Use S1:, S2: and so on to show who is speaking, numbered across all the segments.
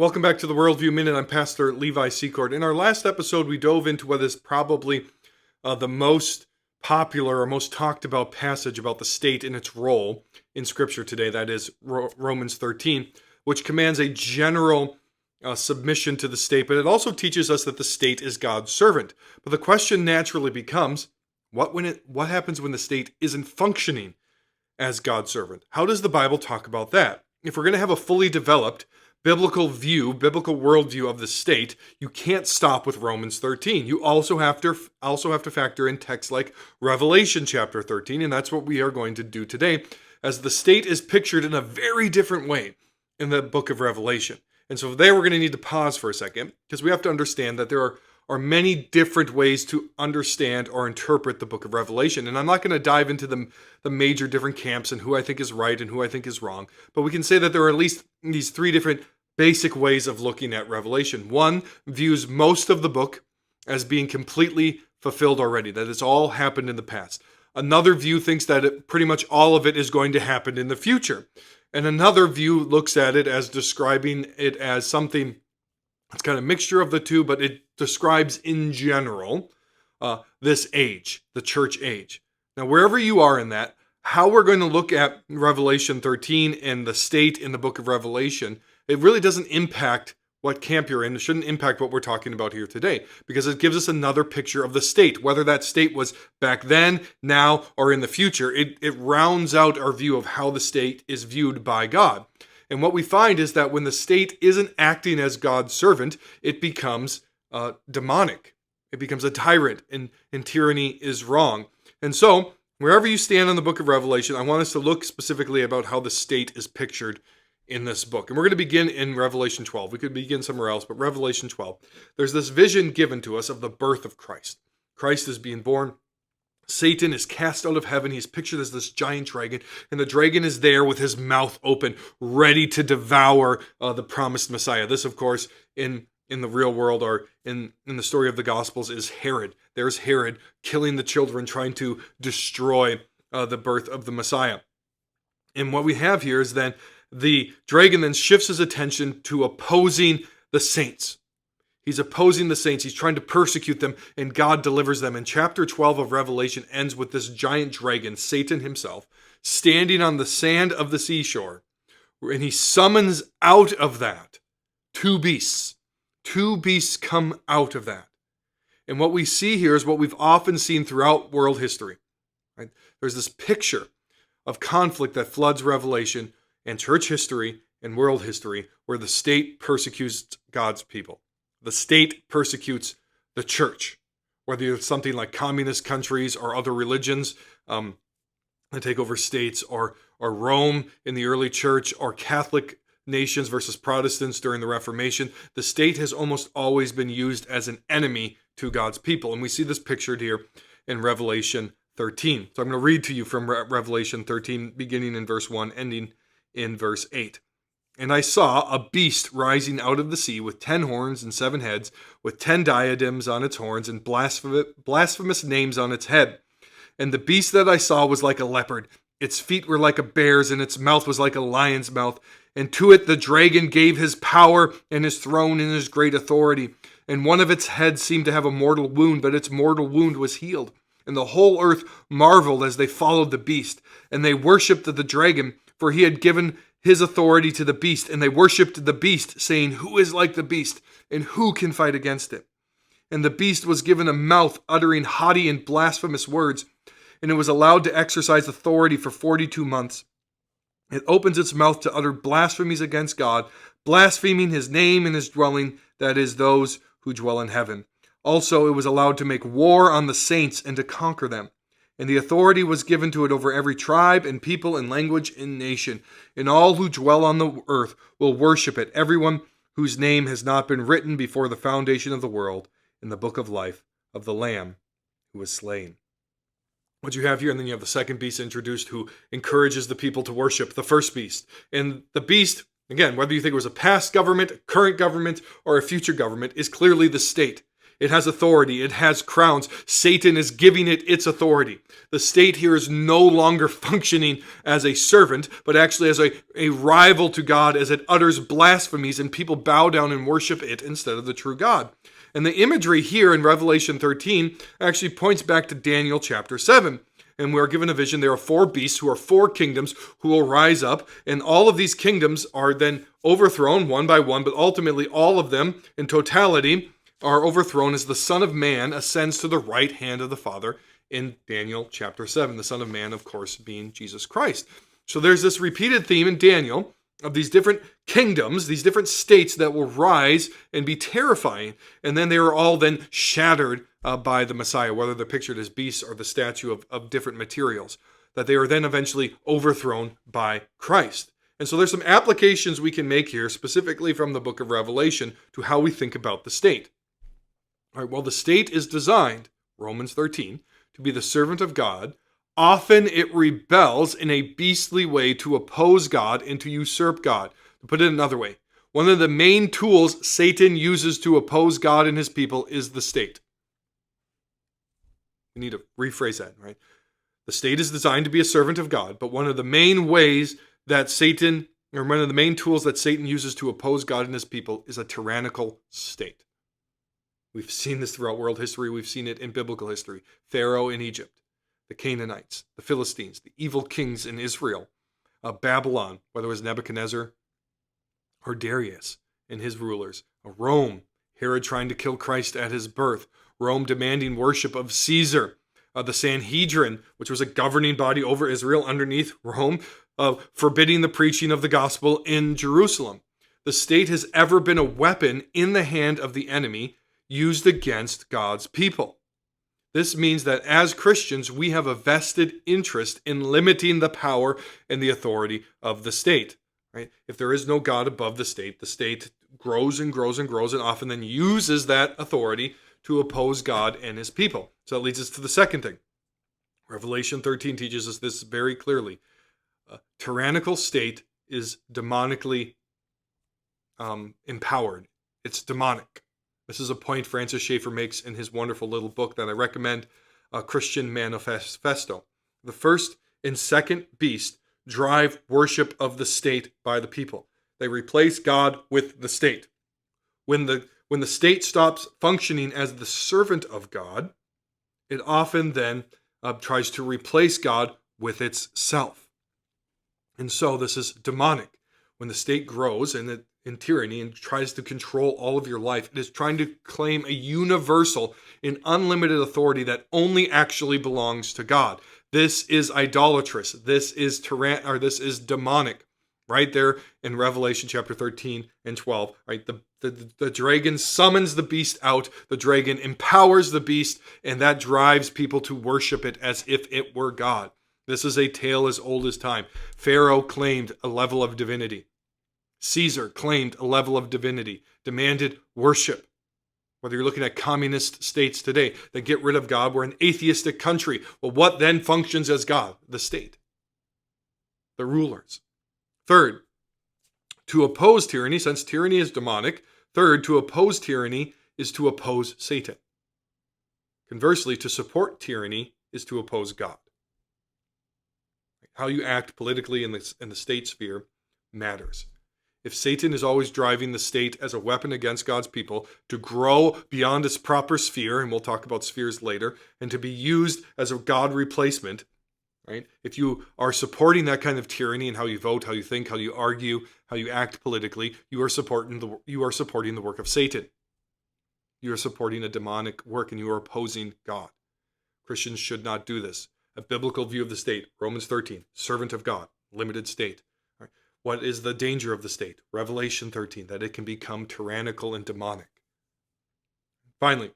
S1: Welcome back to the Worldview Minute. I'm Pastor Levi Secord. In our last episode, we dove into what is probably the most popular or most talked about passage about the state and its role in Scripture today. That is Romans 13, which commands a general submission to the state, but it also teaches us that the state is God's servant. But the question naturally becomes, what happens when the state isn't functioning as God's servant? How does the Bible talk about that? If we're going to have a fully developed biblical worldview of the state, you can't stop with Romans 13. You also have to factor in texts like Revelation chapter 13, and that's what we are going to do today, as the state is pictured in a very different way in the book of Revelation. And so there we're going to need to pause for a second, because we have to understand that there are many different ways to understand or interpret the book of Revelation. And I'm not going to dive into the major different camps and who I think is right and who I think is wrong, but we can say that there are at least these three different basic ways of looking at Revelation. One views most of the book as being completely fulfilled already, that it's all happened in the past. Another view thinks that pretty much all of it is going to happen in the future. And another view looks at it as describing it as something, it's kind of a mixture of the two, but it describes in general this age, the church age. Now, wherever you are in that, how we're going to look at Revelation 13 and the state in the book of Revelation, it really doesn't impact what camp you're in. It shouldn't impact what we're talking about here today, because it gives us another picture of the state, whether that state was back then, now, or in the future. It rounds out our view of how the state is viewed by God. And what we find is that when the state isn't acting as God's servant, it becomes demonic. It becomes a tyrant, and tyranny is wrong. And so, wherever you stand on the book of Revelation, I want us to look specifically about how the state is pictured in this book. And we're going to begin in Revelation 12. We could begin somewhere else, but Revelation 12. There's this vision given to us of the birth of Christ. Christ is being born. Satan is cast out of heaven. He's pictured as this giant dragon, and the dragon is there with his mouth open, ready to devour the promised Messiah. This, of course, in the real world, or in the story of the Gospels, is Herod. There's Herod killing the children, trying to destroy the birth of the Messiah. And what we have here is then the dragon then shifts his attention to opposing the saints. He's opposing the saints. He's trying to persecute them, and God delivers them. And chapter 12 of Revelation ends with this giant dragon, Satan himself, standing on the sand of the seashore. And he summons out of that two beasts. Two beasts come out of that. And what we see here is what we've often seen throughout world history. Right? There's this picture of conflict that floods Revelation and church history and world history, where the state persecutes God's people. The state persecutes the church, whether it's something like communist countries or other religions that take over states, or Rome in the early church, or Catholic nations versus Protestants during the Reformation. The state has almost always been used as an enemy to God's people. And we see this pictured here in Revelation 13. So I'm going to read to you from Revelation 13, beginning in verse 1, ending in verse 8. And I saw a beast rising out of the sea with 10 horns and 7 heads, with 10 diadems on its horns and blasphemous names on its head. And the beast that I saw was like a leopard. Its feet were like a bear's, and its mouth was like a lion's mouth. And to it the dragon gave his power and his throne and his great authority. And one of its heads seemed to have a mortal wound, but its mortal wound was healed. And the whole earth marveled as they followed the beast. And they worshipped the dragon, for he had given his authority to the beast. And they worshipped the beast, saying, "Who is like the beast, and who can fight against it?" And the beast was given a mouth uttering haughty and blasphemous words, and it was allowed to exercise authority for 42 months. It opens its mouth to utter blasphemies against God, blaspheming his name and his dwelling, that is, those who dwell in heaven. Also, it was allowed to make war on the saints and to conquer them. And the authority was given to it over every tribe and people and language and nation. And all who dwell on the earth will worship it, everyone whose name has not been written before the foundation of the world in the book of life of the Lamb who was slain. What you have here, and then you have the second beast introduced, who encourages the people to worship the first beast. And the beast, again, whether you think it was a past government, a current government, or a future government, is clearly the state. It has authority. It has crowns. Satan is giving it its authority. The state here is no longer functioning as a servant, but actually as a rival to God, as it utters blasphemies and people bow down and worship it instead of the true God. And the imagery here in Revelation 13 actually points back to Daniel chapter 7. And we are given a vision. There are 4 beasts who are 4 kingdoms who will rise up. And all of these kingdoms are then overthrown one by one. But ultimately, all of them in totality are overthrown as the Son of Man ascends to the right hand of the Father in Daniel chapter 7. The Son of Man, of course, being Jesus Christ. So there's this repeated theme in Daniel of these different kingdoms, these different states that will rise and be terrifying. And then they are all then shattered by the Messiah, whether they're pictured as beasts or the statue of different materials, that they are then eventually overthrown by Christ. And so there's some applications we can make here, specifically from the book of Revelation, to how we think about the state. All right, well, the state is designed, Romans 13, to be the servant of God. Often it rebels in a beastly way to oppose God and to usurp God. To put it another way, one of the main tools Satan uses to oppose God and his people is the state. We need to rephrase that, right? The state is designed to be a servant of God, but one of the main ways that Satan, or one of the main tools that Satan uses to oppose God and his people is a tyrannical state. We've seen this throughout world history. We've seen it in biblical history. Pharaoh in Egypt, the Canaanites, the Philistines, the evil kings in Israel, Babylon, whether it was Nebuchadnezzar or Darius and his rulers, Rome, Herod trying to kill Christ at his birth, Rome demanding worship of Caesar, the Sanhedrin, which was a governing body over Israel underneath Rome, forbidding the preaching of the gospel in Jerusalem. The state has ever been a weapon in the hand of the enemy used against God's people. This means that as Christians, we have a vested interest in limiting the power and the authority of the state. Right? If there is no God above the state grows and grows and grows, and often then uses that authority to oppose God and his people. So that leads us to the second thing. Revelation 13 teaches us this very clearly. A tyrannical state is demonically empowered. It's demonic. This is a point Francis Schaeffer makes in his wonderful little book that I recommend, Christian Manifesto. The first and second beast drive worship of the state by the people. They replace God with the state. When the state stops functioning as the servant of God, it often then tries to replace God with itself. And so this is demonic. When the state grows in tyranny and tries to control all of your life, it is trying to claim a universal and unlimited authority that only actually belongs to God. This is idolatrous. This is demonic. Right there in Revelation chapter 13 and 12, right? The dragon summons the beast out. The dragon empowers the beast, and that drives people to worship it as if it were God. This is a tale as old as time. Pharaoh claimed a level of divinity. Caesar claimed a level of divinity, demanded worship. Whether you're looking at communist states today that get rid of God, we're an atheistic country. Well, what then functions as God? The state. The rulers. Third, to oppose tyranny, since tyranny is demonic, to oppose tyranny is to oppose Satan. Conversely, to support tyranny is to oppose God. How you act politically in the state sphere matters. If Satan is always driving the state as a weapon against God's people to grow beyond its proper sphere, and we'll talk about spheres later, and to be used as a God replacement, right? If you are supporting that kind of tyranny in how you vote, how you think, how you argue, how you act politically, you are supporting the work of Satan. You are supporting a demonic work, and you are opposing God. Christians should not do this. A biblical view of the state, Romans 13, servant of God, limited state. Right? What is the danger of the state? Revelation 13, that it can become tyrannical and demonic. Finally,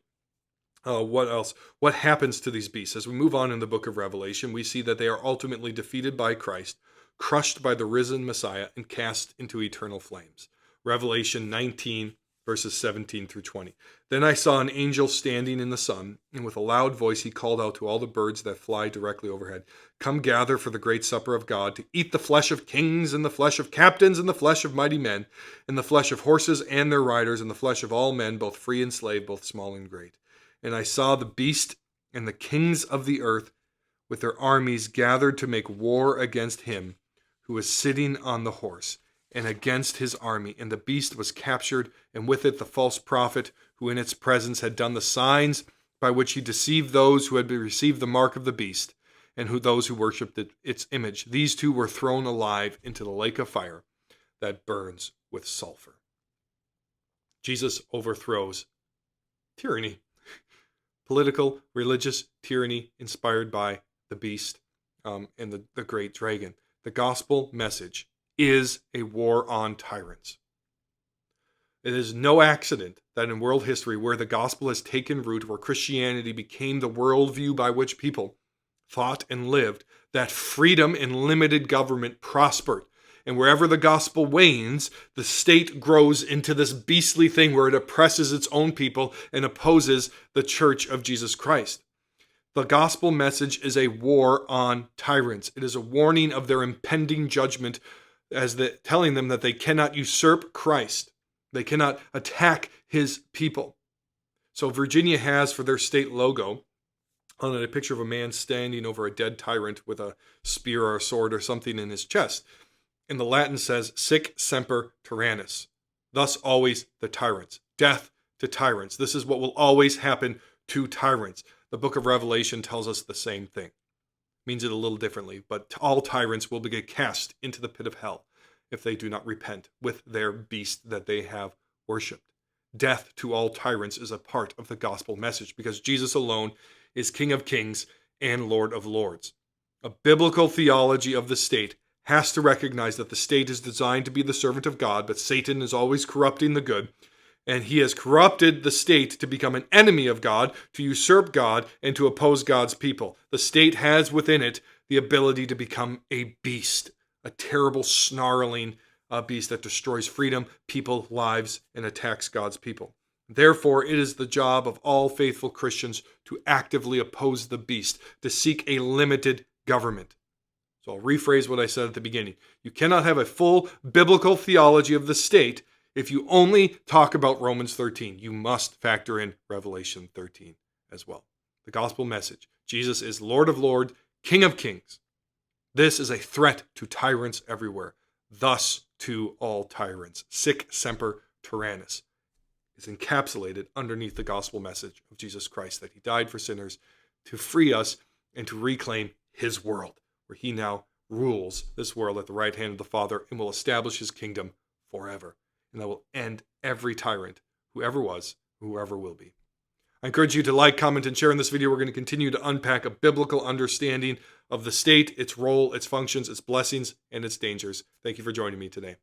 S1: what else? What happens to these beasts? As we move on in the book of Revelation, we see that they are ultimately defeated by Christ, crushed by the risen Messiah, and cast into eternal flames. Revelation 19, verses 17 through 20. Then I saw an angel standing in the sun, and with a loud voice he called out to all the birds that fly directly overhead, "Come gather for the great supper of God, to eat the flesh of kings, and the flesh of captains, and the flesh of mighty men, and the flesh of horses and their riders, and the flesh of all men, both free and slave, both small and great." And I saw the beast and the kings of the earth with their armies gathered to make war against him who was sitting on the horse, and against his army. And the beast was captured, and with it the false prophet, who in its presence had done the signs by which he deceived those who had received the mark of the beast, and those who worshipped its image. These two were thrown alive into the lake of fire that burns with sulfur. Jesus overthrows tyranny. Political, religious tyranny inspired by the beast and the great dragon. The gospel message is a war on tyrants. It is no accident that in world history, where the gospel has taken root, where Christianity became the worldview by which people thought and lived, that freedom and limited government prospered. And wherever the gospel wanes, the state grows into this beastly thing where it oppresses its own people and opposes the church of Jesus Christ. The gospel message is a war on tyrants. It is a warning of their impending judgment, telling them that they cannot usurp Christ. They cannot attack his people. So Virginia has for their state logo on it a picture of a man standing over a dead tyrant with a spear or a sword or something in his chest. And the Latin says, "Sic semper tyrannis." Thus always the tyrants. Death to tyrants. This is what will always happen to tyrants. The book of Revelation tells us the same thing. Means it a little differently, but all tyrants will get cast into the pit of hell if they do not repent with their beast that they have worshipped. Death to all tyrants is a part of the gospel message because Jesus alone is King of Kings and Lord of Lords. A biblical theology of the state has to recognize that the state is designed to be the servant of God, but Satan is always corrupting the good. And he has corrupted the state to become an enemy of God, to usurp God, and to oppose God's people. The state has within it the ability to become a beast, a terrible, snarling beast that destroys freedom, people, lives, and attacks God's people. Therefore, it is the job of all faithful Christians to actively oppose the beast, to seek a limited government. So I'll rephrase what I said at the beginning. You cannot have a full biblical theology of the state if you only talk about Romans 13. You must factor in Revelation 13 as well. The gospel message. Jesus is Lord of Lords, King of Kings. This is a threat to tyrants everywhere. Thus to all tyrants. Sic semper tyrannis is encapsulated underneath the gospel message of Jesus Christ, that he died for sinners to free us and to reclaim his world, where he now rules this world at the right hand of the Father and will establish his kingdom forever. And that will end every tyrant, whoever was, whoever will be. I encourage you to like, comment, and share in this video. We're going to continue to unpack a biblical understanding of the state, its role, its functions, its blessings, and its dangers. Thank you for joining me today.